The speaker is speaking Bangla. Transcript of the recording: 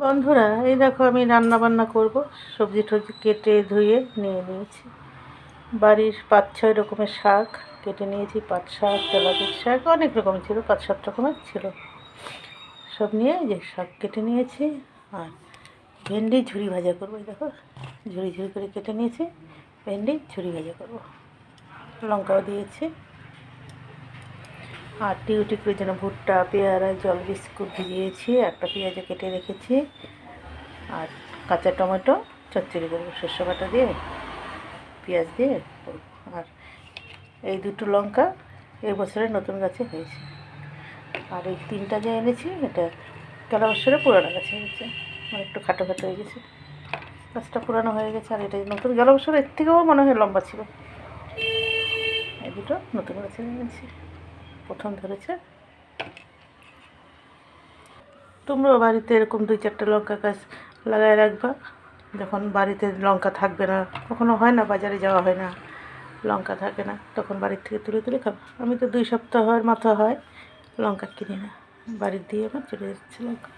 বন্ধুরা, এই দেখো আমি রান্না বান্না করব। সবজি টবজি কেটে ধুয়ে নিয়ে নিয়েছি। বাড়ির 5-6 রকমের শাক কেটে নিয়েছি। পাট শাক, তেলাপির শাক, অনেক রকমের ছিল, 5-7 রকমের ছিল। সব নিয়ে যে শাক কেটে নিয়েছি। আর ভেন্ডি ঝুরি ভাজা করবো। এই দেখো ঝুরি ঝুরি করে কেটে নিয়েছি, ভেন্ডি ঝুরি ভাজা করব। লঙ্কাও দিয়েছি। আর টিউটি করে যেন ভুট্টা, পেয়ারা, জল বিস্কুট ভিজিয়েছি, একটা পেঁয়াজও কেটে রেখেছি। আর কাঁচা টমেটো চচ্চড়ি করবো, সর্ষে বাটা দিয়ে, পেঁয়াজ দিয়ে করবো। আর এই 2টো লঙ্কা এই বছরের নতুন গাছে হয়েছে। আর এই 3টা যে এনেছি এটা গেলা বছরে পুরানো গাছে হয়েছে, মানে একটু খাটো খাটো হয়ে গেছে, গাছটা পুরানো হয়ে গেছে। আর এটা নতুন গেলা বছর এর থেকেও মনে হয় লম্বা ছিল। এই 2টো নতুন গাছে এনেছি, প্রথম ধরেছে। তোমরাও বাড়িতে এরকম 2-4টা লঙ্কা গাছ লাগায় রাখবা। যখন বাড়িতে লঙ্কা থাকবে না, কখনো হয় না, বাজারে যাওয়া হয় না, লঙ্কা থাকে না, তখন বাড়ির থেকে তুলে তুলে খাবো। আমি তো 2 সপ্তাহের মাথা হয় লঙ্কা কিনি না, বাড়ির দিয়ে আমার চলে যাচ্ছে লঙ্কা।